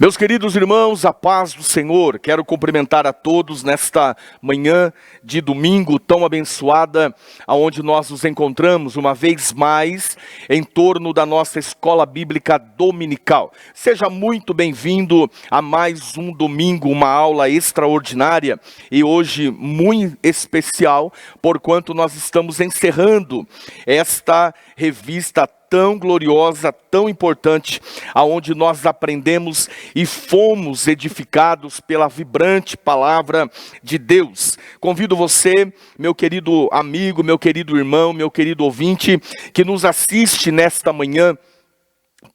Meus queridos irmãos, a paz do Senhor, quero cumprimentar a todos nesta manhã de domingo tão abençoada, aonde nós nos encontramos uma vez mais em torno da nossa escola bíblica dominical. Seja muito bem-vindo a mais um domingo, uma aula extraordinária e hoje muito especial, porquanto nós estamos encerrando esta revista tão gloriosa, tão importante, aonde nós aprendemos e fomos edificados pela vibrante palavra de Deus. Convido você, meu querido amigo, meu querido irmão, meu querido ouvinte, que nos assiste nesta manhã,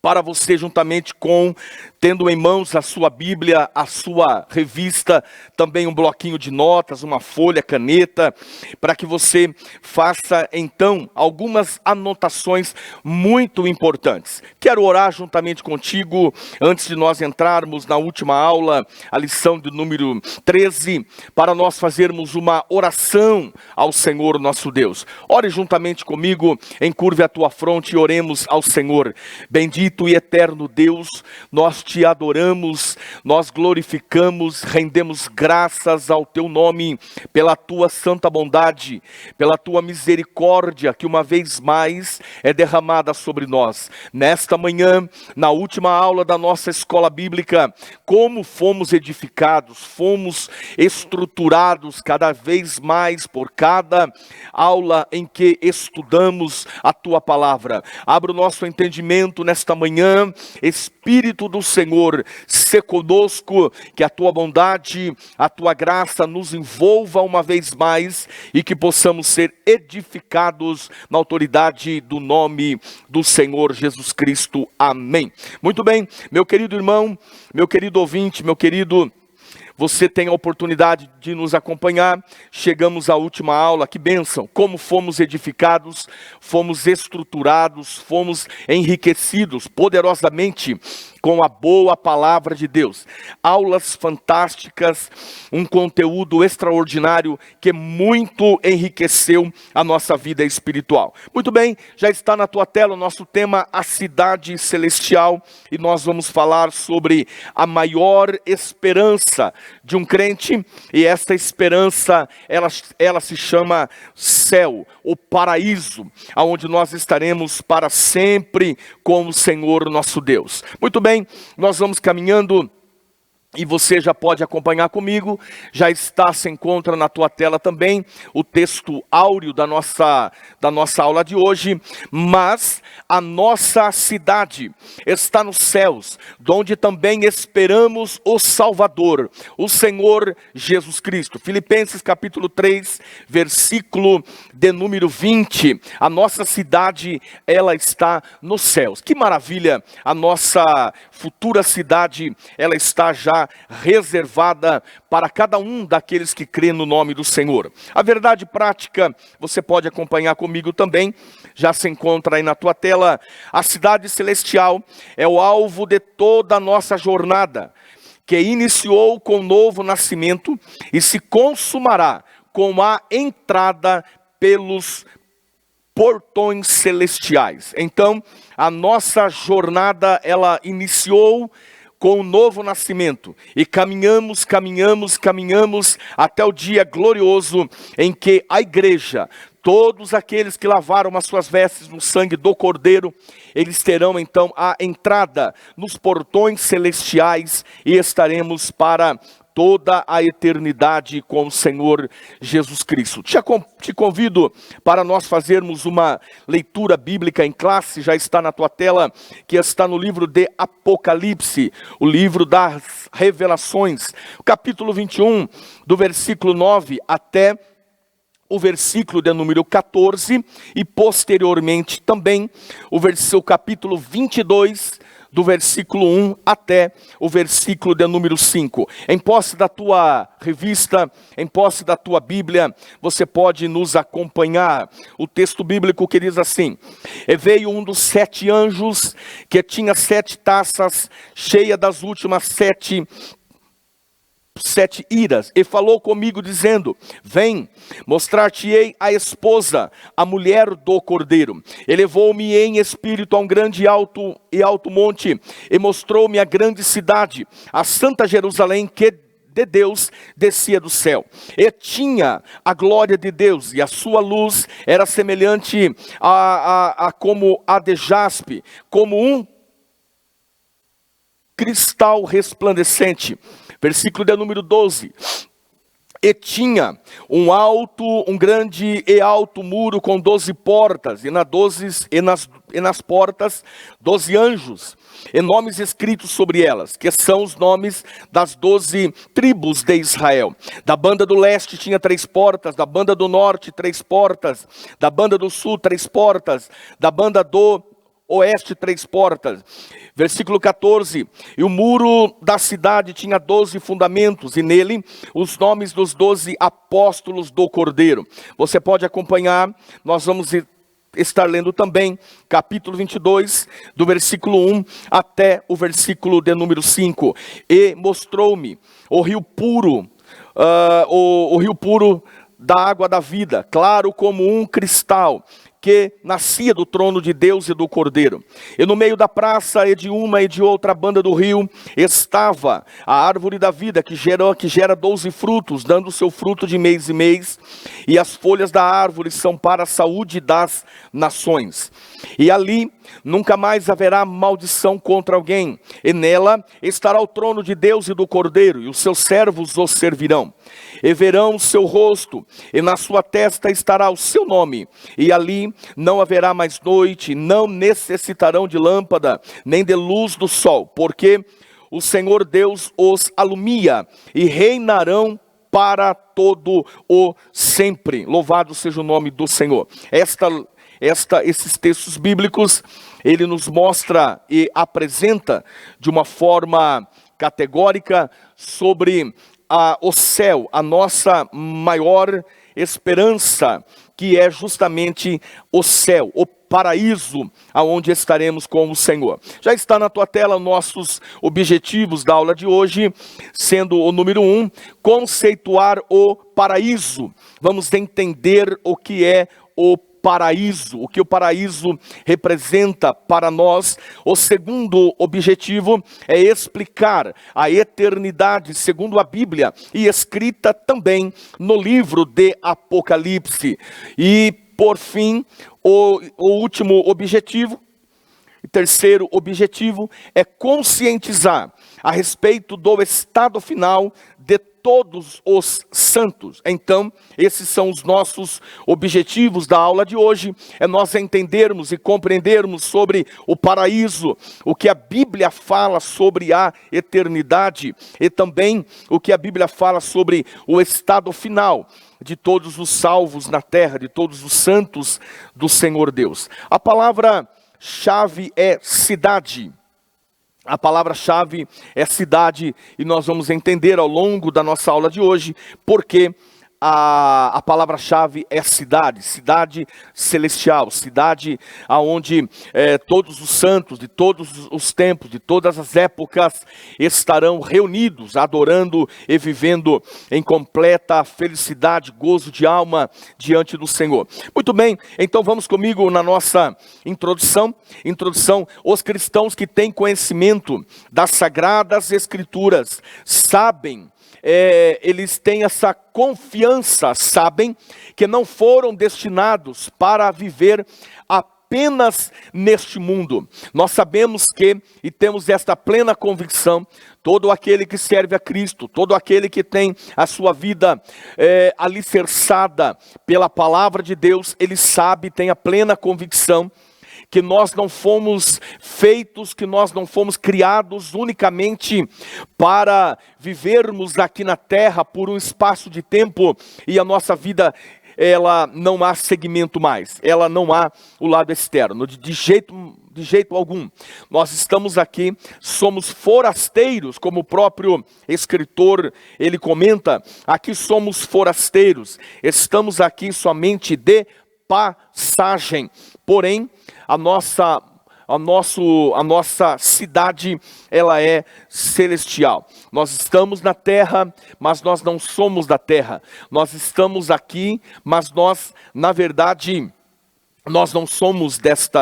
para você juntamente com, tendo em mãos a sua Bíblia, a sua revista, também um bloquinho de notas, uma folha, caneta, para que você faça então algumas anotações muito importantes. Quero orar juntamente contigo, antes de nós entrarmos na última aula, a lição de número 13, para nós fazermos uma oração ao Senhor nosso Deus. Ore juntamente comigo, encurve a tua fronte e oremos ao Senhor. Bendito e eterno Deus, nós te adoramos, nós glorificamos, rendemos graças ao teu nome, pela tua santa bondade, pela tua misericórdia, que uma vez mais é derramada sobre nós. Nesta manhã, na última aula da nossa escola bíblica, como fomos edificados, fomos estruturados cada vez mais por cada aula em que estudamos a tua palavra. Abra o nosso entendimento nesta manhã, Espírito do Senhor, se conosco, que a tua bondade, a tua graça nos envolva uma vez mais e que possamos ser edificados na autoridade do nome do Senhor Jesus Cristo. Amém. Muito bem, meu querido irmão, meu querido ouvinte, meu querido, você tem a oportunidade de nos acompanhar. Chegamos à última aula, que bênção! Como fomos edificados, fomos estruturados, fomos enriquecidos poderosamente com a boa palavra de Deus. Aulas fantásticas, um conteúdo extraordinário que muito enriqueceu a nossa vida espiritual. Muito bem, já está na tua tela o nosso tema, a cidade celestial, e nós vamos falar sobre a maior esperança de um crente, e essa esperança, ela se chama céu, o paraíso, aonde nós estaremos para sempre com o Senhor nosso Deus. Muito bem, nós vamos caminhando e você já pode acompanhar comigo, se encontra na tua tela também o texto áureo da nossa aula de hoje. Mas a nossa cidade está nos céus, donde também esperamos o Salvador, o Senhor Jesus Cristo. Filipenses capítulo 3, versículo de número 20, a nossa cidade, ela está nos céus. Que maravilha, a nossa futura cidade, ela está já reservada para cada um daqueles que crê no nome do Senhor. A verdade prática, você pode acompanhar comigo também, já se encontra aí na tua tela. A cidade celestial é o alvo de toda a nossa jornada, que iniciou com o novo nascimento e se consumará com a entrada pelos portões celestiais. Então, a nossa jornada, ela iniciou com o novo nascimento, e caminhamos até o dia glorioso em que a igreja, todos aqueles que lavaram as suas vestes no sangue do Cordeiro, eles terão então a entrada nos portões celestiais e estaremos para toda a eternidade com o Senhor Jesus Cristo. Te convido para nós fazermos uma leitura bíblica em classe, já está na tua tela, que está no livro de Apocalipse, o livro das revelações, capítulo 21, do versículo 9 até o versículo de número 14, e posteriormente também o capítulo 22, do versículo 1 até o versículo de número 5. Em posse da tua revista, em posse da tua Bíblia, você pode nos acompanhar. O texto bíblico que diz assim: E veio um dos 7 anjos, que tinha 7 taças, cheia das últimas 7 7 iras, e falou comigo dizendo: vem, mostrar-te-ei a esposa, a mulher do cordeiro. Elevou-me em espírito a um grande e alto monte, e mostrou-me a grande cidade, a santa Jerusalém, que de Deus descia do céu, e tinha a glória de Deus, e a sua luz era semelhante como a de jaspe, como um cristal resplandecente. Versículo de número 12. E tinha um grande e alto muro com 12 portas, e nas portas 12 anjos, e nomes escritos sobre elas, que são os nomes das 12 tribos de Israel. Da banda do leste tinha 3 portas, da banda do norte 3 portas, da banda do sul 3 portas, da banda do oeste 3 portas. Versículo 14, e o muro da cidade tinha 12 fundamentos, e nele os nomes dos 12 apóstolos do Cordeiro. Você pode acompanhar, nós vamos estar lendo também, capítulo 22, do versículo 1 até o versículo de número 5. E mostrou-me o rio puro, o rio puro da água da vida, claro como um cristal, que nascia do trono de Deus e do Cordeiro. E no meio da praça, e de uma e de outra banda do rio, estava a árvore da vida, que gera 12 frutos, dando o seu fruto de mês em mês, e as folhas da árvore são para a saúde das nações. E ali nunca mais haverá maldição contra alguém, e nela estará o trono de Deus e do Cordeiro, e os seus servos os servirão. E verão o seu rosto, e na sua testa estará o seu nome, e ali não haverá mais noite, não necessitarão de lâmpada, nem de luz do sol, porque o Senhor Deus os alumia, e reinarão para todo o sempre. Louvado seja o nome do Senhor. Esses textos bíblicos, ele nos mostra e apresenta de uma forma categórica sobre o céu, a nossa maior esperança, que é justamente o céu, o paraíso, aonde estaremos com o Senhor. Já está na tua tela nossos objetivos da aula de hoje, sendo o número 1, conceituar o paraíso. Vamos entender o que é o paraíso, o que o paraíso representa para nós. O segundo objetivo é explicar a eternidade segundo a Bíblia, e escrita também no livro de Apocalipse. E por fim, o último objetivo, e terceiro objetivo, é conscientizar a respeito do estado final de todos os santos. Então, esses são os nossos objetivos da aula de hoje, é nós entendermos e compreendermos sobre o paraíso, o que a Bíblia fala sobre a eternidade, e também o que a Bíblia fala sobre o estado final de todos os salvos na terra, de todos os santos do Senhor Deus. A palavra-chave é cidade. A palavra-chave é cidade, e nós vamos entender ao longo da nossa aula de hoje porque a palavra-chave é cidade, cidade celestial, cidade aonde todos os santos de todos os tempos, de todas as épocas estarão reunidos, adorando e vivendo em completa felicidade, gozo de alma diante do Senhor. Muito bem, então vamos comigo na nossa introdução. Os cristãos que têm conhecimento das Sagradas Escrituras sabem, eles têm essa confiança, sabem que não foram destinados para viver apenas neste mundo. Nós sabemos que, e temos esta plena convicção, todo aquele que serve a Cristo, todo aquele que tem a sua vida alicerçada pela palavra de Deus, ele sabe, tem a plena convicção que nós não fomos feitos, que nós não fomos criados unicamente para vivermos aqui na terra por um espaço de tempo, e a nossa vida, ela não há segmento mais, ela não há o lado externo, de jeito algum. Nós estamos aqui, somos forasteiros, como o próprio escritor, ele comenta, aqui somos forasteiros, estamos aqui somente de passagem, porém, a nossa cidade, ela é celestial. Nós estamos na terra, mas nós não somos da terra. Nós estamos aqui, mas nós, na verdade, nós não somos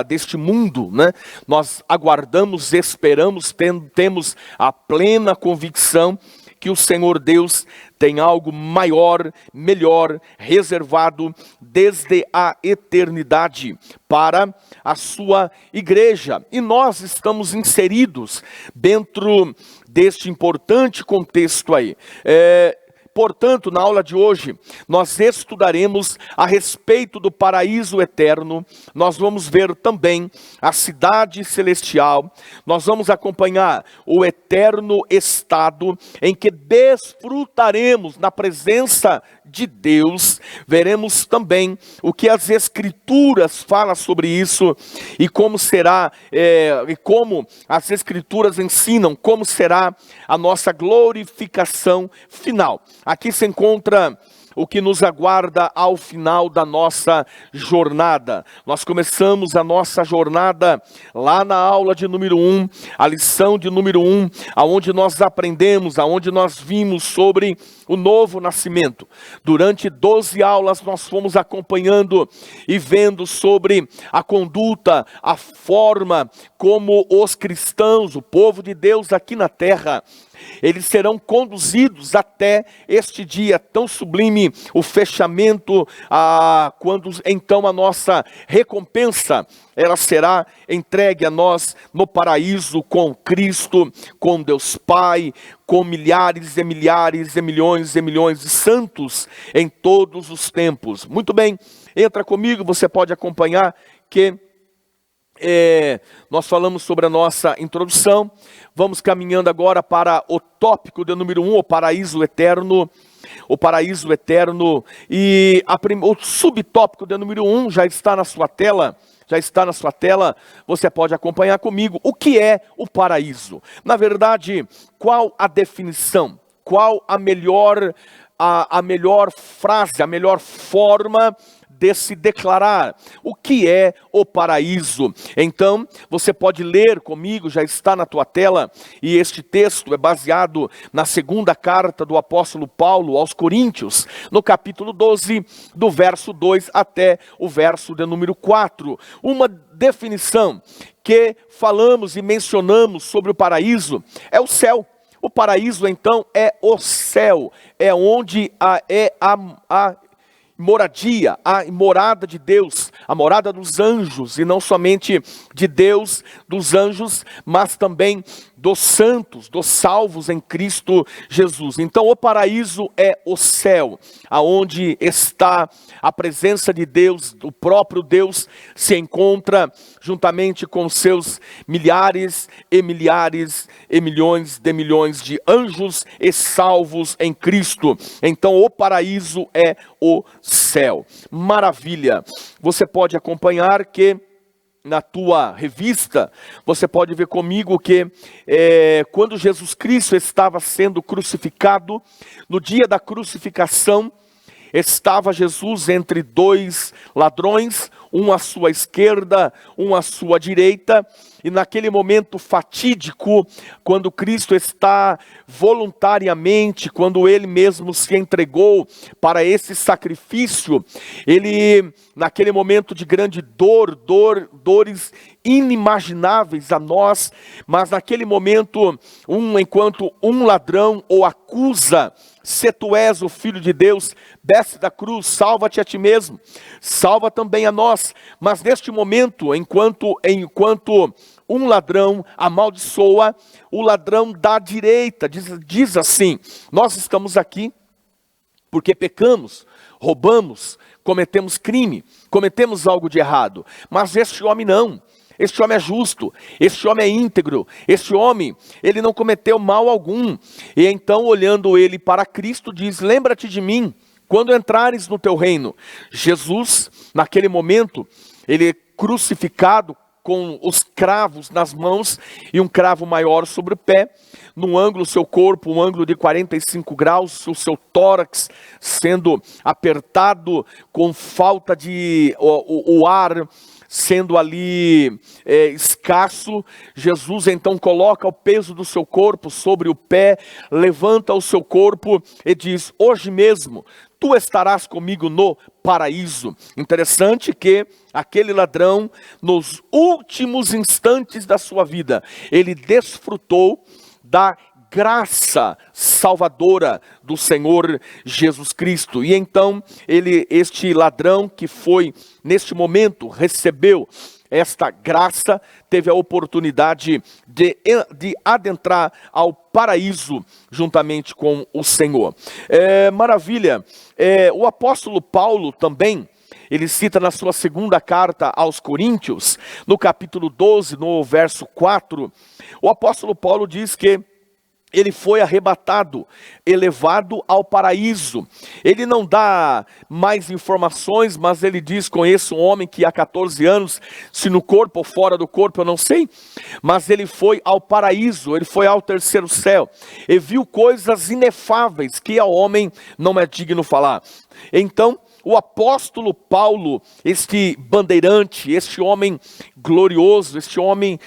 deste mundo, né? Nós aguardamos, esperamos, temos a plena convicção que o Senhor Deus tem algo maior, melhor, reservado desde a eternidade para a sua igreja. E nós estamos inseridos dentro deste importante contexto aí. Portanto, na aula de hoje, nós estudaremos a respeito do paraíso eterno, nós vamos ver também a cidade celestial, nós vamos acompanhar o eterno estado em que desfrutaremos na presença de Deus, veremos também o que as Escrituras falam sobre isso e como será, e como as Escrituras ensinam, como será a nossa glorificação final. Aqui se encontra o que nos aguarda ao final da nossa jornada. Nós começamos a nossa jornada lá na aula de número 1, a lição de número 1, aonde nós aprendemos, aonde nós vimos sobre o novo nascimento. Durante 12 aulas nós fomos acompanhando e vendo sobre a conduta, a forma como os cristãos, o povo de Deus aqui na terra, eles serão conduzidos até este dia tão sublime, o fechamento, quando então a nossa recompensa, ela será entregue a nós no paraíso com Cristo, com Deus Pai, com milhares e milhares e milhões de santos em todos os tempos. Muito bem, entra comigo, você pode acompanhar que nós falamos sobre a nossa introdução, vamos caminhando agora para o tópico de número 1, o paraíso eterno, e o subtópico de número 1 já está na sua tela, você pode acompanhar comigo. O que é o paraíso? Na verdade, qual a definição? Qual a melhor frase, a melhor forma de se declarar o que é o paraíso? Então, você pode ler comigo, já está na tua tela, e este texto é baseado na segunda carta do apóstolo Paulo aos Coríntios, no capítulo 12, do verso 2 até o verso de número 4. Uma definição que falamos e mencionamos sobre o paraíso é o céu. O paraíso, então, é o céu, é onde a moradia, a morada de Deus, a morada dos anjos, e não somente de Deus, dos anjos, mas também dos santos, dos salvos em Cristo Jesus. Então o paraíso é o céu, aonde está a presença de Deus, o próprio Deus se encontra juntamente com seus milhares e milhares e milhões de anjos e salvos em Cristo. Então o paraíso é o céu. Maravilha! Você pode acompanhar que na tua revista, você pode ver comigo que quando Jesus Cristo estava sendo crucificado, no dia da crucificação, estava Jesus entre dois ladrões, um à sua esquerda, um à sua direita, e naquele momento fatídico, quando Cristo está voluntariamente, quando Ele mesmo se entregou para esse sacrifício, Ele, naquele momento de grande dores inimagináveis a nós, mas naquele momento, enquanto um ladrão o acusa, se tu és o Filho de Deus, desce da cruz, salva-te a ti mesmo, salva também a nós. Mas neste momento, enquanto um ladrão amaldiçoa, o ladrão da direita, diz assim: nós estamos aqui porque pecamos, roubamos, cometemos crime, cometemos algo de errado, mas este homem não. Este homem é justo, este homem é íntegro, este homem, ele não cometeu mal algum. E então, olhando ele para Cristo, diz: lembra-te de mim, quando entrares no teu reino. Jesus, naquele momento, ele é crucificado com os cravos nas mãos e um cravo maior sobre o pé, num ângulo, seu corpo, um ângulo de 45 graus, o seu tórax sendo apertado com falta de o ar sendo ali escasso, Jesus então coloca o peso do seu corpo sobre o pé, levanta o seu corpo e diz: hoje mesmo tu estarás comigo no paraíso. Interessante que aquele ladrão, nos últimos instantes da sua vida, ele desfrutou da graça salvadora do Senhor Jesus Cristo. E então, este ladrão que foi, neste momento, recebeu esta graça, teve a oportunidade de adentrar ao paraíso juntamente com o Senhor. Maravilha. O apóstolo Paulo também, ele cita na sua segunda carta aos Coríntios, no capítulo 12, no verso 4, o apóstolo Paulo diz que ele foi arrebatado, elevado ao paraíso. Ele não dá mais informações, mas ele diz: conheço um homem que há 14 anos, se no corpo ou fora do corpo eu não sei, mas ele foi ao paraíso, ele foi ao terceiro céu, e viu coisas inefáveis que ao homem não é digno falar. Então, o apóstolo Paulo, este bandeirante, este homem glorioso, este homem,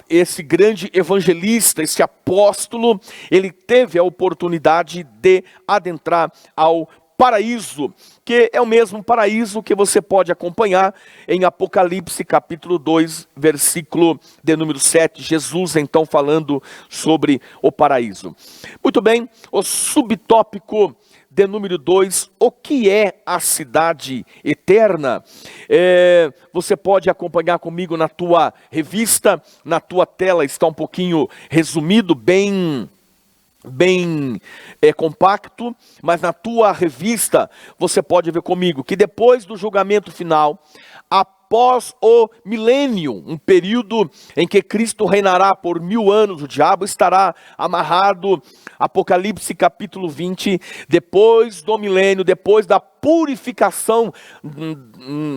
esse grande evangelista, esse apóstolo, ele teve a oportunidade de adentrar ao paraíso, que é o mesmo paraíso que você pode acompanhar em Apocalipse capítulo 2, versículo de número 7, Jesus então falando sobre o paraíso. Muito bem, o subtópico de número 2, o que é a cidade eterna? Você pode acompanhar comigo na tua revista, na tua tela está um pouquinho resumido, bem compacto, mas na tua revista você pode ver comigo que depois do julgamento final, após o milênio, um período em que Cristo reinará por 1000 anos, o diabo estará amarrado, Apocalipse capítulo 20, depois do milênio, depois da purificação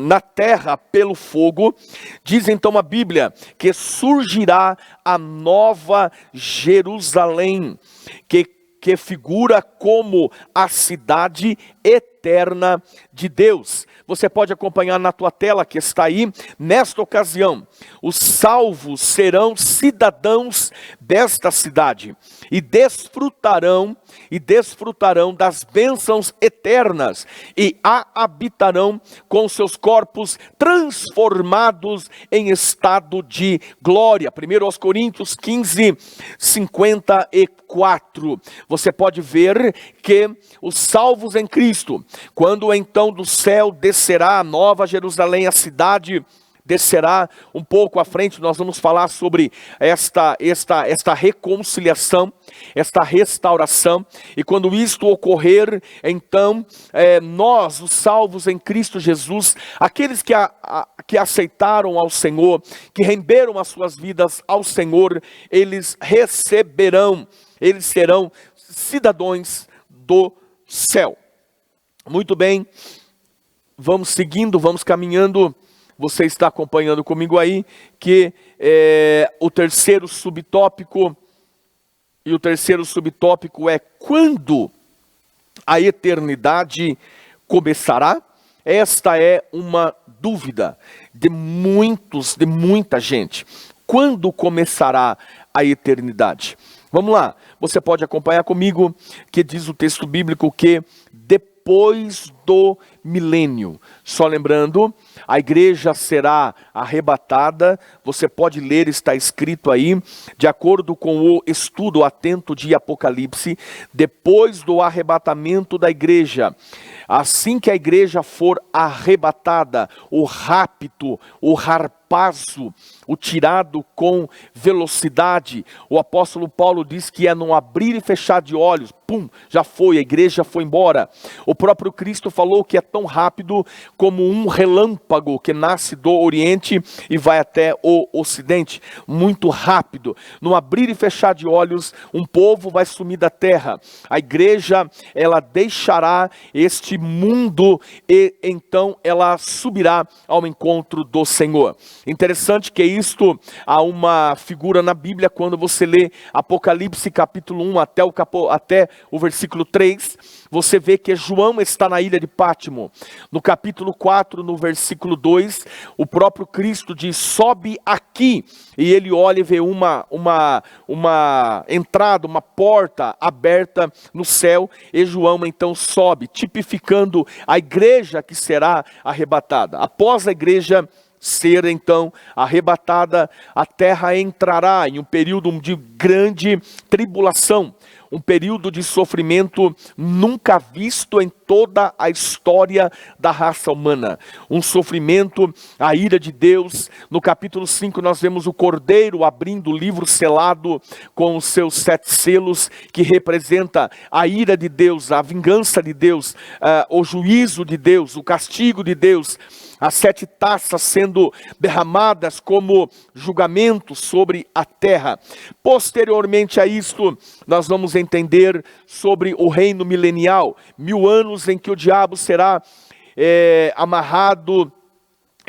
na terra pelo fogo, diz então a Bíblia que surgirá a nova Jerusalém, que figura como a cidade eterna de Deus. Você pode acompanhar na tua tela que está aí. Nesta ocasião, os salvos serão cidadãos desta cidade e desfrutarão das bênçãos eternas e a habitarão com seus corpos transformados em estado de glória. 1 aos Coríntios 15, 54. Você pode ver que os salvos em Cristo, quando então do céu descerá a nova Jerusalém, a cidade descerá, um pouco à frente nós vamos falar sobre esta reconciliação, esta restauração, e quando isto ocorrer, então nós, os salvos em Cristo Jesus, aqueles que aceitaram ao Senhor, que renderam as suas vidas ao Senhor, eles serão cidadãos do céu. Muito bem, vamos seguindo, vamos caminhando. Você está acompanhando comigo aí que o terceiro subtópico é quando a eternidade começará? Esta é uma dúvida de muita gente. Quando começará a eternidade? Vamos lá, você pode acompanhar comigo que diz o texto bíblico que depois do milênio, só lembrando, a igreja será arrebatada, você pode ler, está escrito aí, de acordo com o estudo atento de Apocalipse, depois do arrebatamento da igreja, assim que a igreja for arrebatada, o rapto, o harpazo, o tirado com velocidade, o apóstolo Paulo diz que é num abrir e fechar de olhos, pum, já foi, a igreja foi embora. O próprio Cristo falou que é tão rápido como um relâmpago que nasce do Oriente e vai até o Ocidente, muito rápido. No abrir e fechar de olhos, um povo vai sumir da terra. A igreja, ela deixará este mundo e então ela subirá ao encontro do Senhor. Interessante que isto, há uma figura na Bíblia, quando você lê Apocalipse capítulo 1 até o versículo 3, você vê que João está na ilha de Pátimo. No capítulo 4, no versículo 2, o próprio Cristo diz: sobe aqui. E ele olha e vê uma entrada, uma porta aberta no céu, e João então sobe, tipificando a igreja que será arrebatada. Após a igreja ser então arrebatada, a terra entrará em um período de grande tribulação, um período de sofrimento nunca visto em toda a história da raça humana. Um sofrimento, a ira de Deus. No capítulo 5 nós vemos o Cordeiro abrindo o livro selado com os seus 7 selos, que representa a ira de Deus, a vingança de Deus, o juízo de Deus, o castigo de Deus. As 7 taças sendo derramadas como julgamento sobre a terra. Posteriormente a isto, nós vamos entender sobre o reino milenial. 1000 anos em que o diabo será amarrado,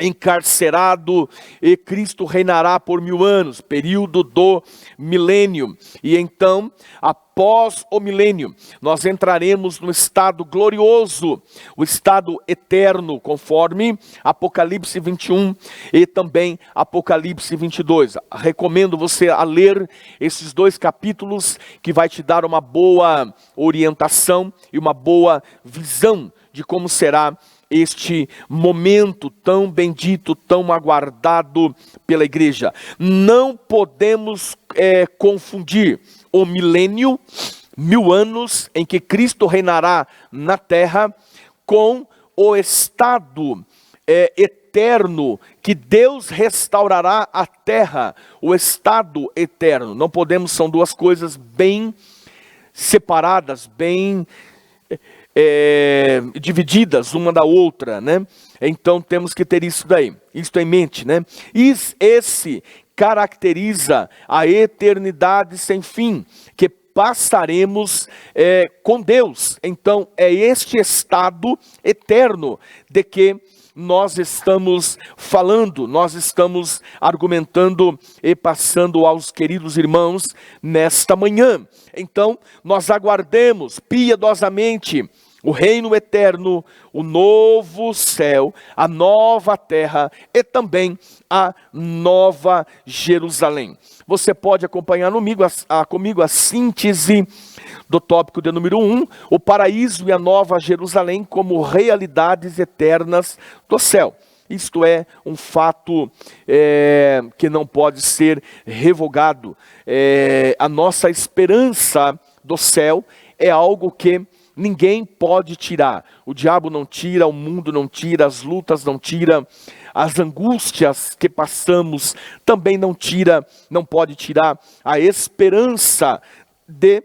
encarcerado, e Cristo reinará por 1000 anos, período do milênio. E então, após o milênio, nós entraremos no estado glorioso, o estado eterno, conforme Apocalipse 21 e também Apocalipse 22. Recomendo você a ler esses 2 capítulos, que vai te dar uma boa orientação e uma boa visão de como será este momento tão bendito, tão aguardado pela igreja. Não podemos confundir o milênio, 1000 anos em que Cristo reinará na terra, com o estado eterno que Deus restaurará a terra, o estado eterno. Não podemos, são 2 coisas bem separadas, bem divididas uma da outra, né? Então temos que ter isso em mente, né? Esse caracteriza a eternidade sem fim, que passaremos com Deus. Então é este estado eterno de que nós estamos falando, nós estamos argumentando e passando aos queridos irmãos nesta manhã. Então nós aguardemos piedosamente o reino eterno, o novo céu, a nova terra e também a nova Jerusalém. Você pode acompanhar comigo a síntese do tópico de número 1, o paraíso e a nova Jerusalém como realidades eternas do céu. Isto é um fato que não pode ser revogado. A nossa esperança do céu é algo que ninguém pode tirar. O diabo não tira, o mundo não tira, as lutas não tiram, as angústias que passamos também não pode tirar a esperança de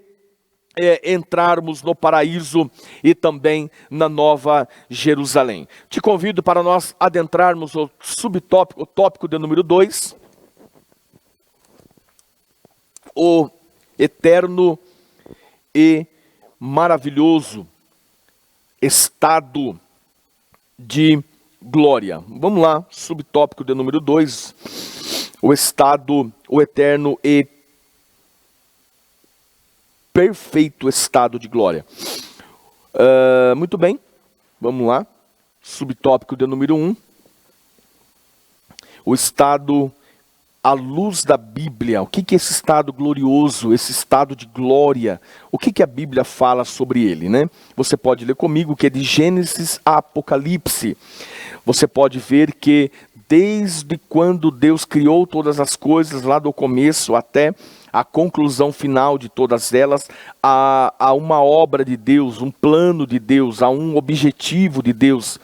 entrarmos no paraíso e também na nova Jerusalém. Te convido para nós adentrarmos o subtópico, o tópico de número 2, o eterno e maravilhoso estado de glória. Vamos lá, subtópico de número 2, o eterno e perfeito estado de glória. Muito bem, vamos lá, subtópico de número 1, o estado à luz da Bíblia. O que é esse estado glorioso, esse estado de glória? O que a Bíblia fala sobre ele, né? Você pode ler comigo que é de Gênesis a Apocalipse. Você pode ver que desde quando Deus criou todas as coisas, lá do começo até a conclusão final de todas elas, há uma obra de Deus, um plano de Deus, há um objetivo de Deus.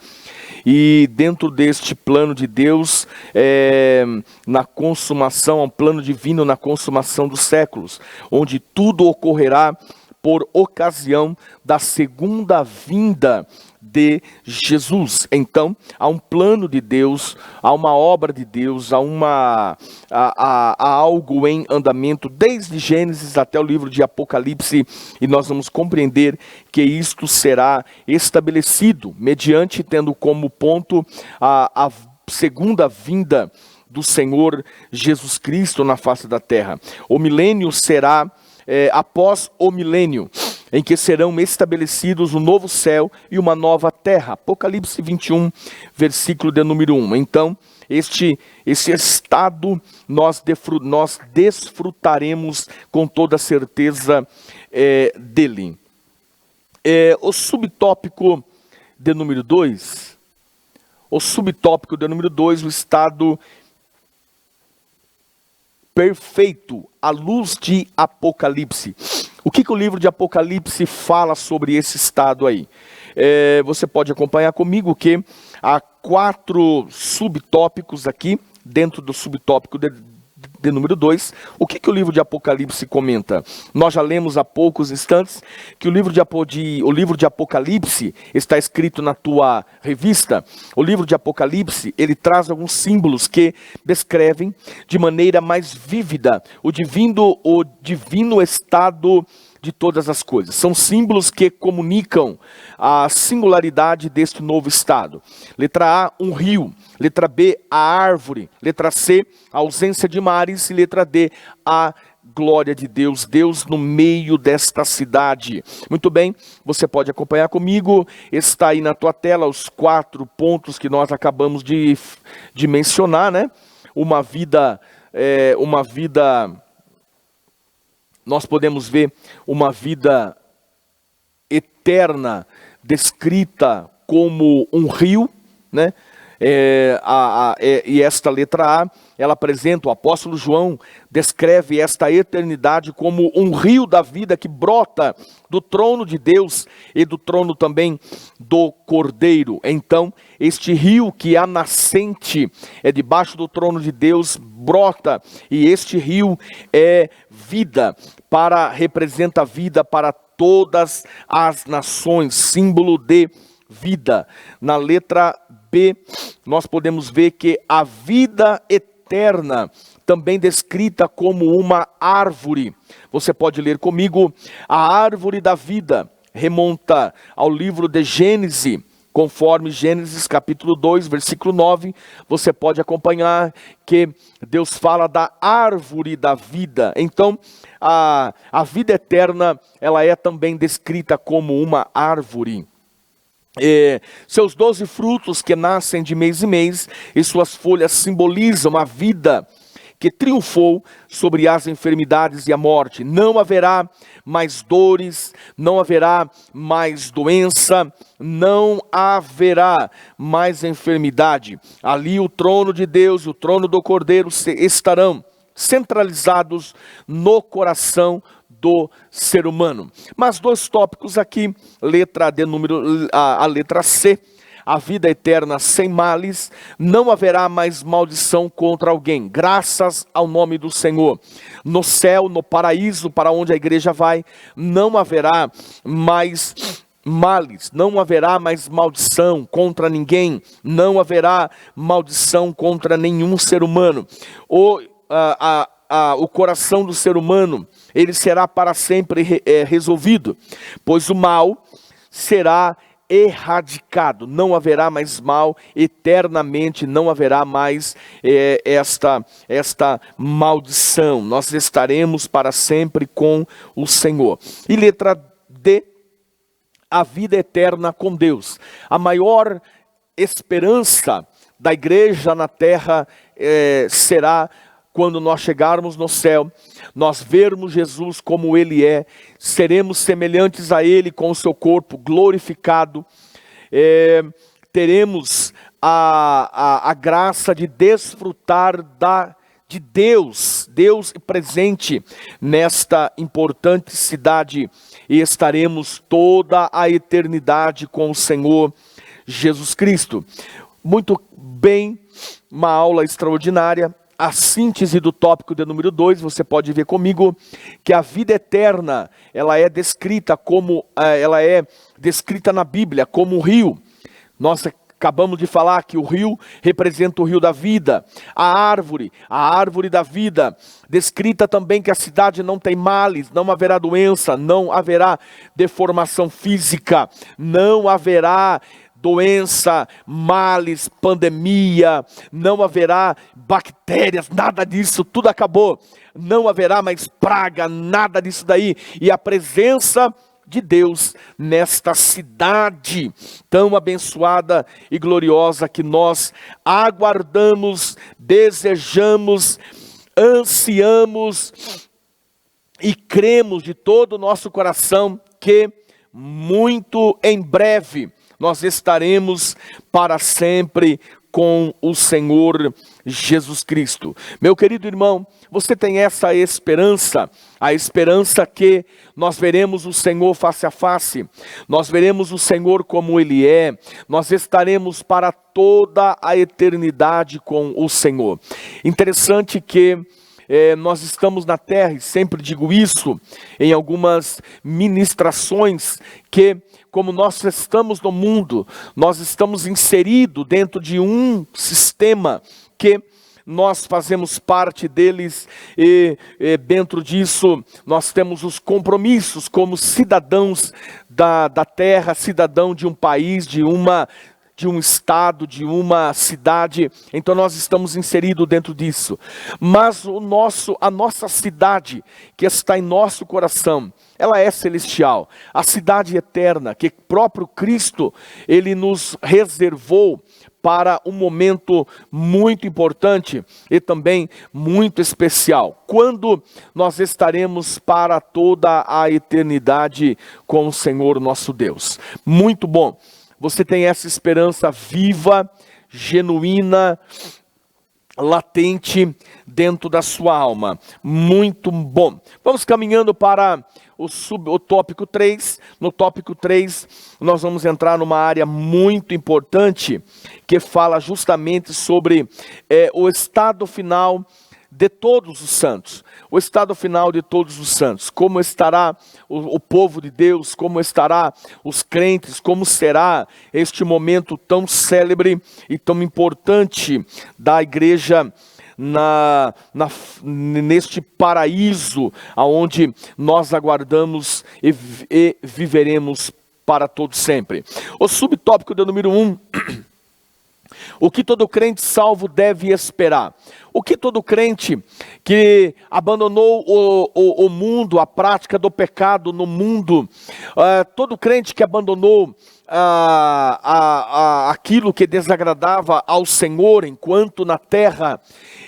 E dentro deste plano de Deus, na consumação, um plano divino na consumação dos séculos, onde tudo ocorrerá por ocasião da segunda vinda de Jesus. Então, há um plano de Deus, há uma obra de Deus, há algo em andamento, desde Gênesis até o livro de Apocalipse, e nós vamos compreender que isto será estabelecido, mediante tendo como ponto a segunda vinda do Senhor Jesus Cristo na face da terra. O milênio será após o milênio. em que serão estabelecidos um novo céu e uma nova terra. Apocalipse 21, versículo de número 1. Então, esse estado nós desfrutaremos com toda certeza dele. O subtópico de número 2, o estado perfeito, à luz de Apocalipse. O que o livro de Apocalipse fala sobre esse estado aí? Você pode acompanhar comigo que há 4 subtópicos aqui, dentro do subtópico de número 2. O que o livro de Apocalipse comenta? Nós já lemos há poucos instantes que o livro de Apocalipse está escrito na tua revista. O livro de Apocalipse, ele traz alguns símbolos que descrevem de maneira mais vívida o divino estado de todas as coisas. São símbolos que comunicam a singularidade deste novo estado. Letra A, um rio. Letra B, a árvore. Letra C, a ausência de mares. E letra D, a glória de Deus. Deus no meio desta cidade. Muito bem, você pode acompanhar comigo. Está aí na tua tela os 4 pontos que nós acabamos de mencionar, né? Nós podemos ver uma vida eterna descrita como um rio, né? E esta letra A, ela apresenta, o apóstolo João descreve esta eternidade como um rio da vida que brota do trono de Deus e do trono também do Cordeiro. Então, este rio que a nascente é debaixo do trono de Deus, brota, e este rio é vida, representa vida para todas as nações, símbolo de vida. Na letra B, nós podemos ver que a vida eterna, também descrita como uma árvore. Você pode ler comigo, a árvore da vida, remonta ao livro de Gênesis, conforme Gênesis capítulo 2, versículo 9, você pode acompanhar que Deus fala da árvore da vida. Então, a vida eterna, ela é também descrita como uma árvore. Seus 12 frutos que nascem de mês em mês, e suas folhas simbolizam a vida que triunfou sobre as enfermidades e a morte. Não haverá mais dores, não haverá mais doença, não haverá mais enfermidade. Ali o trono de Deus e o trono do Cordeiro estarão centralizados no coração do ser humano. Mas 2 tópicos aqui, a letra C, a vida eterna sem males, não haverá mais maldição contra alguém, graças ao nome do Senhor. No céu, no paraíso, para onde a igreja vai, não haverá mais males, não haverá mais maldição contra ninguém, não haverá maldição contra nenhum ser humano. O coração do ser humano, ele será para sempre resolvido, pois o mal será erradicado, não haverá mais mal, eternamente não haverá mais esta maldição, nós estaremos para sempre com o Senhor. E letra D, a vida eterna com Deus. A maior esperança da igreja na terra será quando nós chegarmos no céu, nós vermos Jesus como Ele é, seremos semelhantes a Ele com o seu corpo glorificado, teremos a graça de desfrutar de Deus presente nesta importante cidade, e estaremos toda a eternidade com o Senhor Jesus Cristo. Muito bem, uma aula extraordinária. A síntese do tópico de número 2, você pode ver comigo que a vida eterna, ela é descrita na Bíblia como um rio. Nós acabamos de falar que o rio representa o rio da vida. A árvore da vida, descrita também que a cidade não tem males, não haverá doença, não haverá deformação física, não haverá doença, males, pandemia, não haverá bactérias, nada disso, tudo acabou. Não haverá mais praga, nada disso daí. E a presença de Deus nesta cidade tão abençoada e gloriosa que nós aguardamos, desejamos, ansiamos e cremos de todo o nosso coração que muito em breve nós estaremos para sempre com o Senhor Jesus Cristo. Meu querido irmão, você tem essa esperança, a esperança que nós veremos o Senhor face a face, nós veremos o Senhor como Ele é, nós estaremos para toda a eternidade com o Senhor. Interessante que nós estamos na terra, e sempre digo isso em algumas ministrações, que como nós estamos no mundo, nós estamos inseridos dentro de um sistema que nós fazemos parte deles e dentro disso nós temos os compromissos como cidadãos da terra, cidadão de um país, de um estado, de uma cidade. Então nós estamos inseridos dentro disso. Mas a nossa cidade que está em nosso coração, ela é celestial. A cidade eterna que próprio Cristo, Ele nos reservou para um momento muito importante e também muito especial, quando nós estaremos para toda a eternidade com o Senhor nosso Deus. Muito bom. Você tem essa esperança viva, genuína, latente dentro da sua alma. Muito bom. Vamos caminhando para o tópico 3. No tópico 3, nós vamos entrar numa área muito importante, que fala justamente sobre o estado final de todos os santos. O estado final de todos os santos. Como estará o povo de Deus, como estará os crentes, como será este momento tão célebre e tão importante da igreja neste paraíso, aonde nós aguardamos e viveremos para todo sempre. O subtópico de número 1, o que todo crente salvo deve esperar. O que todo crente que abandonou o mundo, a prática do pecado no mundo, todo crente que abandonou aquilo que desagradava ao Senhor enquanto na terra,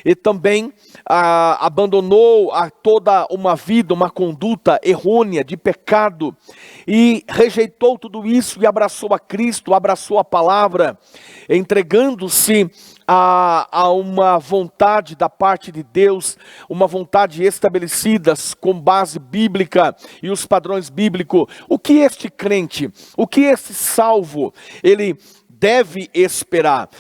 e também abandonou toda uma vida, uma conduta errônea de pecado, e rejeitou tudo isso e abraçou a Cristo, abraçou a palavra, entregando-se a uma vontade da parte de Deus, uma vontade estabelecida com base bíblica e os padrões bíblicos. O que este crente, o que esse salvo, ele deve esperar?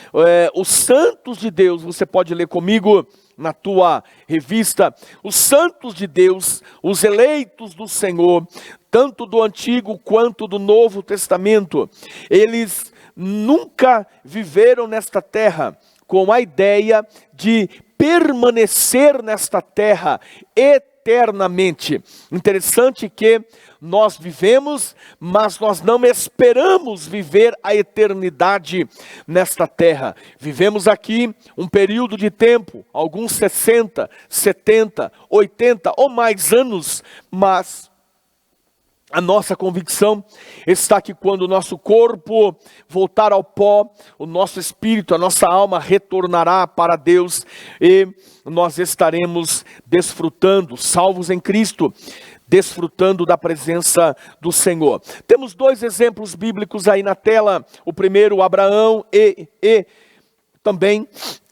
Os santos de Deus, você pode ler comigo na tua revista, os santos de Deus, os eleitos do Senhor, tanto do Antigo quanto do Novo Testamento, eles nunca viveram nesta terra com a ideia de permanecer nesta terra eternamente. Interessante que nós vivemos, mas nós não esperamos viver a eternidade nesta terra. Vivemos aqui um período de tempo, alguns 60, 70, 80 ou mais anos, mas a nossa convicção está que quando o nosso corpo voltar ao pó, o nosso espírito, a nossa alma retornará para Deus e nós estaremos desfrutando, salvos em Cristo, desfrutando da presença do Senhor. Temos dois exemplos bíblicos aí na tela. O primeiro, Abraão e também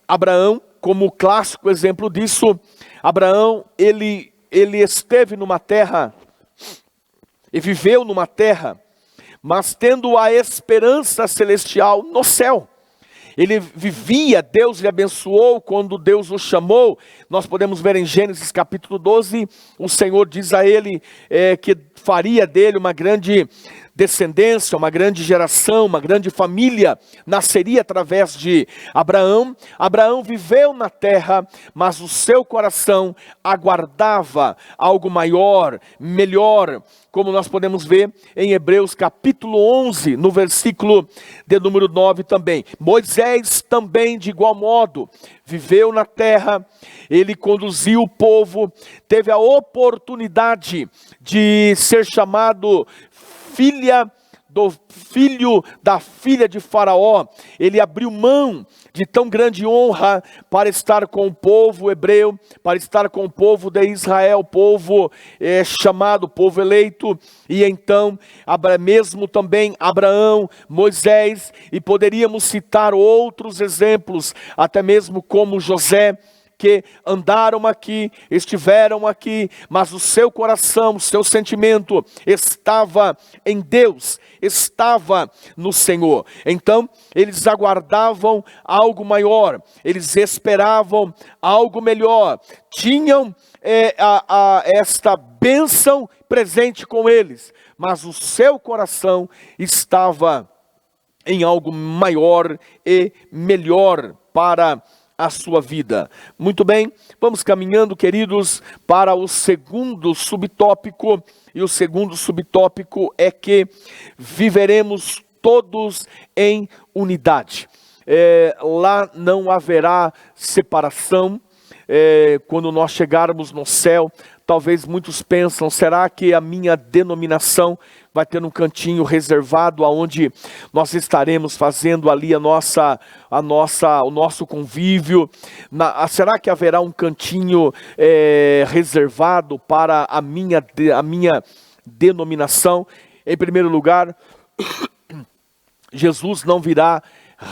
Abraão, como clássico exemplo disso. Abraão, ele esteve numa terra e viveu numa terra, mas tendo a esperança celestial no céu. Ele vivia, Deus lhe abençoou quando Deus o chamou. Nós podemos ver em Gênesis capítulo 12, o Senhor diz a ele que faria dele uma grande descendência, uma grande geração, uma grande família, nasceria através de Abraão. Abraão viveu na terra, mas o seu coração aguardava algo maior, melhor, como nós podemos ver em Hebreus capítulo 11, no versículo de número 9 também. Moisés também de igual modo viveu na terra, ele conduziu o povo, teve a oportunidade de ser chamado filho da filha de Faraó. Ele abriu mão de tão grande honra para estar com o povo hebreu, para estar com o povo de Israel, povo chamado, povo eleito. E então, mesmo também Abraão, Moisés, e poderíamos citar outros exemplos, até mesmo como José, que andaram aqui, estiveram aqui, mas o seu coração, o seu sentimento estava em Deus, estava no Senhor. Então, eles aguardavam algo maior, eles esperavam algo melhor, tinham esta bênção presente com eles, mas o seu coração estava em algo maior e melhor para a sua vida. Muito bem, vamos caminhando, queridos, para o segundo subtópico, e o segundo subtópico é que viveremos todos em unidade. Lá não haverá separação. Quando nós chegarmos no céu, talvez muitos pensam, será que a minha denominação vai ter um cantinho reservado aonde nós estaremos fazendo ali o nosso convívio? Será que haverá um cantinho reservado para a minha denominação? Em primeiro lugar, Jesus não virá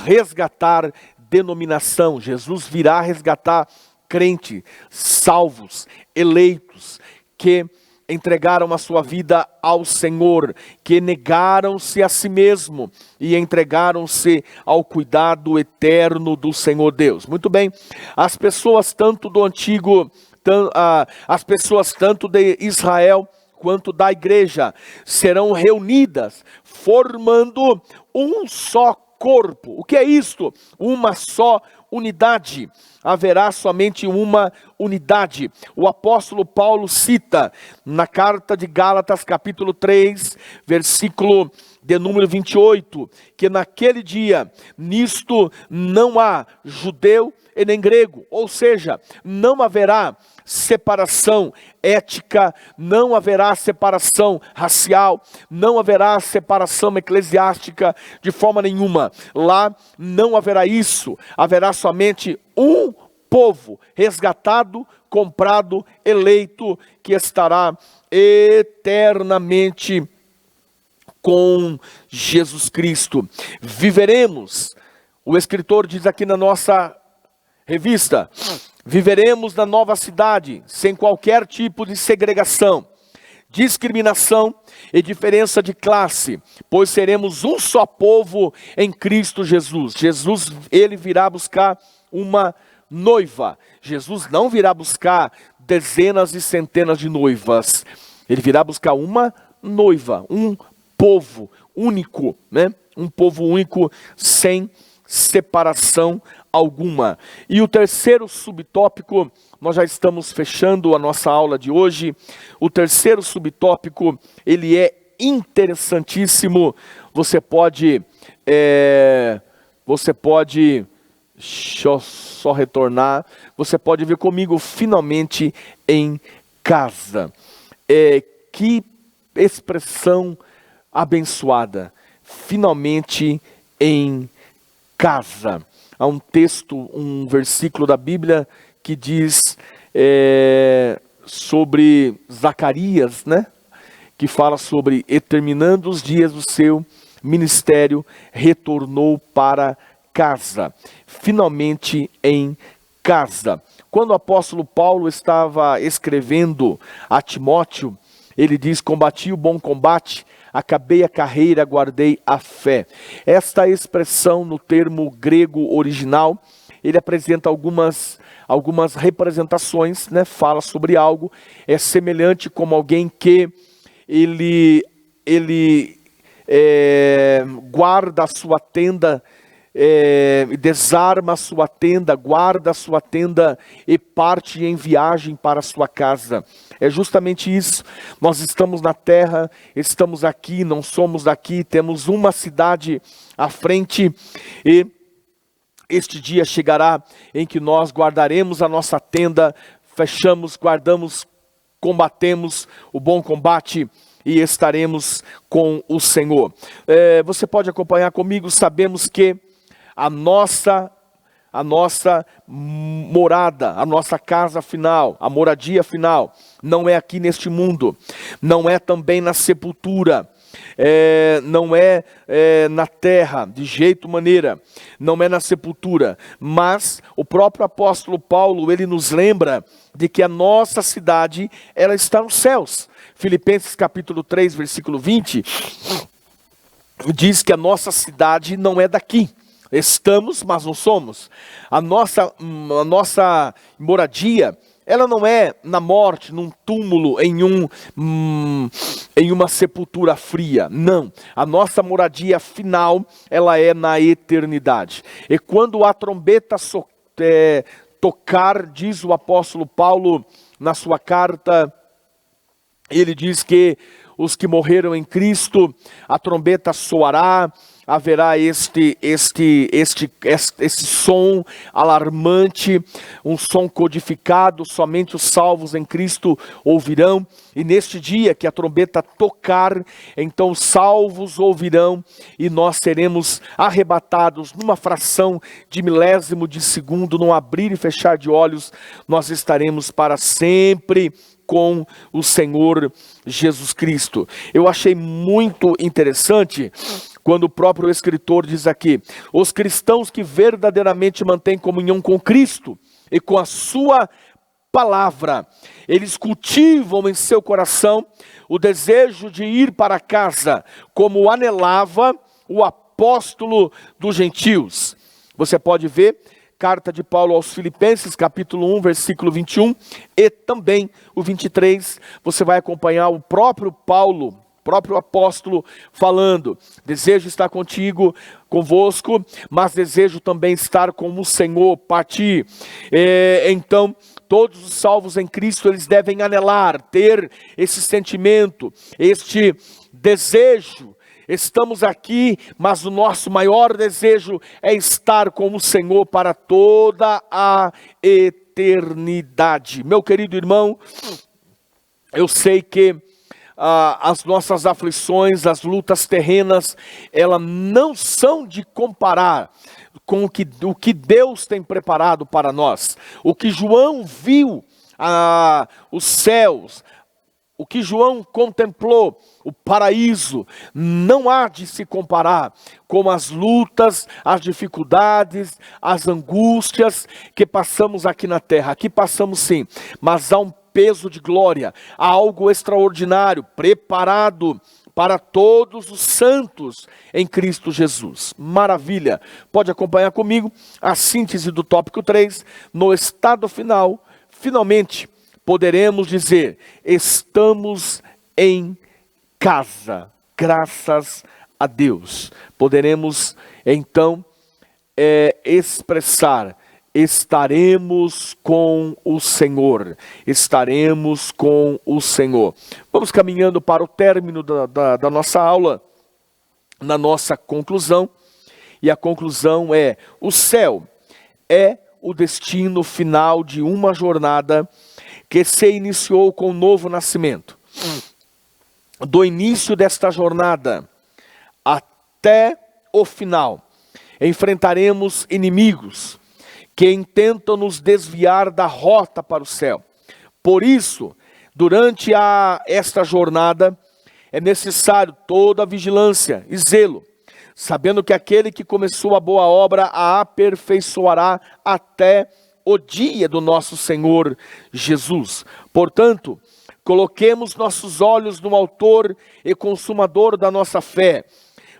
resgatar denominação, Jesus virá resgatar crentes, salvos, eleitos, que entregaram a sua vida ao Senhor, que negaram-se a si mesmo e entregaram-se ao cuidado eterno do Senhor Deus. Muito bem, as pessoas tanto do antigo, as pessoas tanto de Israel quanto da igreja serão reunidas, formando um só corpo. O que é isto? Uma só unidade. Haverá somente uma unidade. O apóstolo Paulo cita na carta de Gálatas, capítulo 3, versículo de número 28, que naquele dia, nisto não há judeu e nem grego, ou seja, não haverá separação ética, não haverá separação racial, não haverá separação eclesiástica de forma nenhuma. Lá não haverá isso, haverá somente um povo resgatado, comprado, eleito, que estará eternamente com Jesus Cristo. Viveremos, o escritor diz aqui na nossa revista, viveremos na nova cidade, sem qualquer tipo de segregação, discriminação e diferença de classe, pois seremos um só povo em Cristo Jesus. Jesus, ele virá buscar uma noiva. Jesus não virá buscar dezenas e centenas de noivas. Ele virá buscar uma noiva, um povo único, né? Um povo único sem separação alguma. E o terceiro subtópico, nós já estamos fechando a nossa aula de hoje. O terceiro subtópico, ele é interessantíssimo. Você pode, deixa eu só retornar, você pode ver comigo, finalmente em casa. Que expressão abençoada, finalmente em casa. Há um texto, um versículo da Bíblia que diz sobre Zacarias, né? Que fala sobre, e terminando os dias do seu ministério, retornou para casa, finalmente em casa. Quando o apóstolo Paulo estava escrevendo a Timóteo, ele diz, combati o bom combate, acabei a carreira, guardei a fé. Esta expressão no termo grego original, ele apresenta algumas representações, né? Fala sobre algo, é semelhante como alguém que ele guarda a sua tenda, desarma a sua tenda, guarda a sua tenda e parte em viagem para a sua casa. É justamente isso. Nós estamos na terra, estamos aqui, não somos daqui, temos uma cidade à frente, e este dia chegará em que nós guardaremos a nossa tenda, fechamos, guardamos, combatemos o bom combate e estaremos com o Senhor. Você pode acompanhar comigo. Sabemos que a nossa morada, a nossa casa final, a moradia final, não é aqui neste mundo, não é também na sepultura, não é na terra, de jeito maneira, não é na sepultura, mas o próprio apóstolo Paulo, ele nos lembra de que a nossa cidade, ela está nos céus. Filipenses capítulo 3, versículo 20, diz que a nossa cidade não é daqui. Estamos, mas não somos. A nossa moradia, ela não é na morte, num túmulo, em uma sepultura fria. Não. A nossa moradia final, ela é na eternidade. E quando a trombeta tocar, diz o apóstolo Paulo na sua carta, ele diz que os que morreram em Cristo, a trombeta soará, haverá este som alarmante, um som codificado, somente os salvos em Cristo ouvirão. E neste dia que a trombeta tocar, então os salvos ouvirão e nós seremos arrebatados numa fração de milésimo de segundo, num abrir e fechar de olhos, nós estaremos para sempre com o Senhor Jesus Cristo. Eu achei muito interessante quando o próprio escritor diz aqui: os cristãos que verdadeiramente mantêm comunhão com Cristo e com a sua palavra, eles cultivam em seu coração o desejo de ir para casa, como anelava o apóstolo dos gentios. Você pode ver carta de Paulo aos Filipenses, capítulo 1, versículo 21, e também o 23, você vai acompanhar o próprio Paulo, próprio apóstolo, falando: desejo estar convosco, mas desejo também estar com o Senhor, partir. Então, todos os salvos em Cristo, eles devem anelar, ter esse sentimento, este desejo. Estamos aqui, mas o nosso maior desejo é estar com o Senhor para toda a eternidade. Meu querido irmão, eu sei que as nossas aflições, as lutas terrenas, elas não são de comparar com o que Deus tem preparado para nós. O que João viu, os céus, o que João contemplou, o paraíso, não há de se comparar com as lutas, as dificuldades, as angústias que passamos aqui na terra. Aqui passamos sim, mas há um peso de glória, há algo extraordinário, preparado para todos os santos em Cristo Jesus. Maravilha! Pode acompanhar comigo a síntese do tópico 3, no estado final, finalmente, poderemos dizer: estamos em casa, graças a Deus. Poderemos então expressar: estaremos com o Senhor, estaremos com o Senhor. Vamos caminhando para o término da nossa aula, na nossa conclusão, e a conclusão é: o céu é o destino final de uma jornada que se iniciou com o novo nascimento. Do início desta jornada até o final, enfrentaremos inimigos que intentam nos desviar da rota para o céu. Por isso, durante esta jornada, é necessário toda a vigilância e zelo, sabendo que aquele que começou a boa obra a aperfeiçoará até o dia do nosso Senhor Jesus. Portanto, coloquemos nossos olhos no autor e consumador da nossa fé.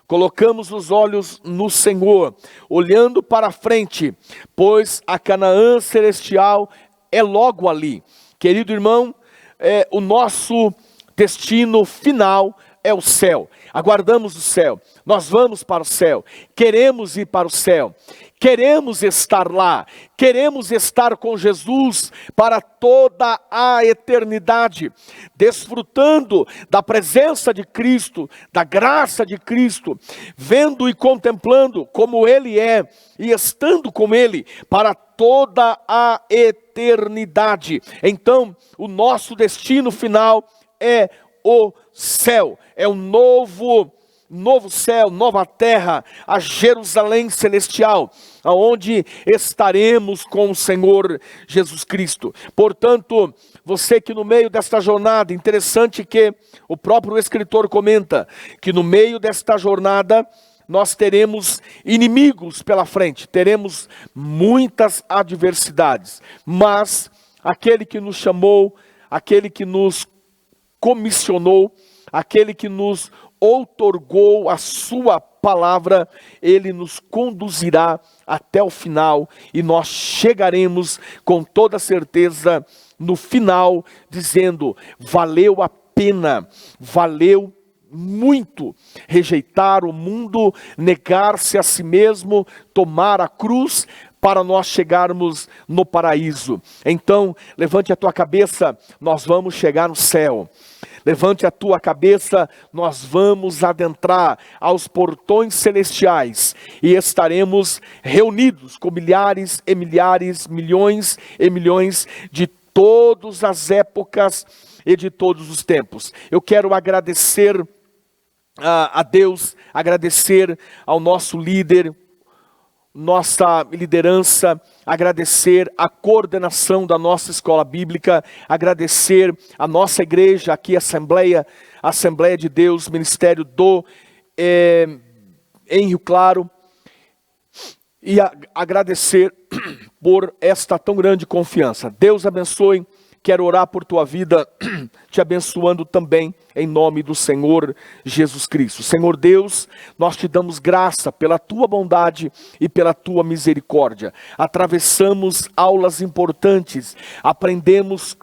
Colocamos os olhos no Senhor, olhando para frente, pois a Canaã celestial é logo ali. Querido irmão, o nosso destino final é o céu. Aguardamos o céu, nós vamos para o céu, queremos ir para o céu, queremos estar lá, queremos estar com Jesus para toda a eternidade, desfrutando da presença de Cristo, da graça de Cristo, vendo e contemplando como Ele é e estando com Ele para toda a eternidade. Então, o nosso destino final é o céu, é o novo céu, nova terra, a Jerusalém celestial, aonde estaremos com o Senhor Jesus Cristo. Portanto, você que no meio desta jornada, interessante que o próprio escritor comenta, que no meio desta jornada, nós teremos inimigos pela frente, teremos muitas adversidades, mas aquele que nos chamou, aquele que nos comissionou, aquele que nos outorgou a sua palavra, ele nos conduzirá até o final e nós chegaremos com toda certeza no final dizendo: valeu a pena, valeu muito rejeitar o mundo, negar-se a si mesmo, tomar a cruz para nós chegarmos no paraíso. Então, levante a tua cabeça, nós vamos chegar no céu. Levante a tua cabeça, nós vamos adentrar aos portões celestiais e estaremos reunidos com milhares e milhares, milhões e milhões de todas as épocas e de todos os tempos. Eu quero agradecer a Deus, agradecer ao nosso líder, nossa liderança, agradecer a coordenação da nossa escola bíblica, agradecer a nossa igreja aqui, Assembleia de Deus, Ministério em Rio Claro, e agradecer por esta tão grande confiança. Deus abençoe. Quero orar por tua vida, te abençoando também em nome do Senhor Jesus Cristo. Senhor Deus, nós te damos graça pela tua bondade e pela tua misericórdia. Atravessamos aulas importantes, aprendemos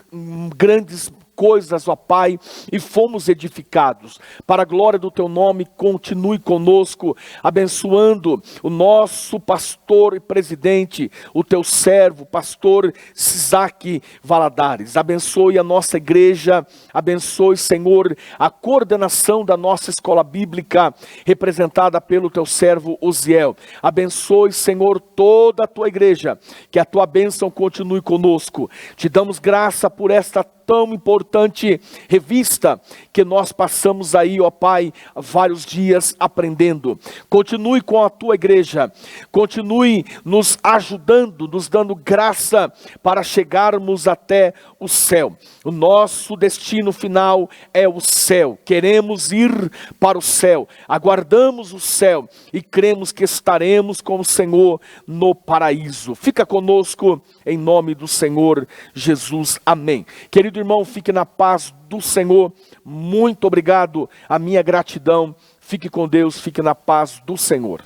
grandes coisas, ó Pai, e fomos edificados. Para a glória do teu nome, continue conosco, abençoando o nosso pastor e presidente, o teu servo, pastor Sisaque Valadares. Abençoe a nossa igreja, abençoe, Senhor, a coordenação da nossa escola bíblica, representada pelo teu servo Uziel. Abençoe, Senhor, toda a tua igreja, que a tua bênção continue conosco. Te damos graça por esta tão importante revista que nós passamos aí, ó Pai, vários dias aprendendo. Continue com a tua igreja, continue nos ajudando, nos dando graça para chegarmos até o céu. O nosso destino final é o céu. Queremos ir para o céu, aguardamos o céu e cremos que estaremos com o Senhor no paraíso. Fica conosco em nome do Senhor Jesus. Amém. Querido irmão, fique na paz do Senhor. Muito obrigado. A minha gratidão. Fique com Deus, fique na paz do Senhor.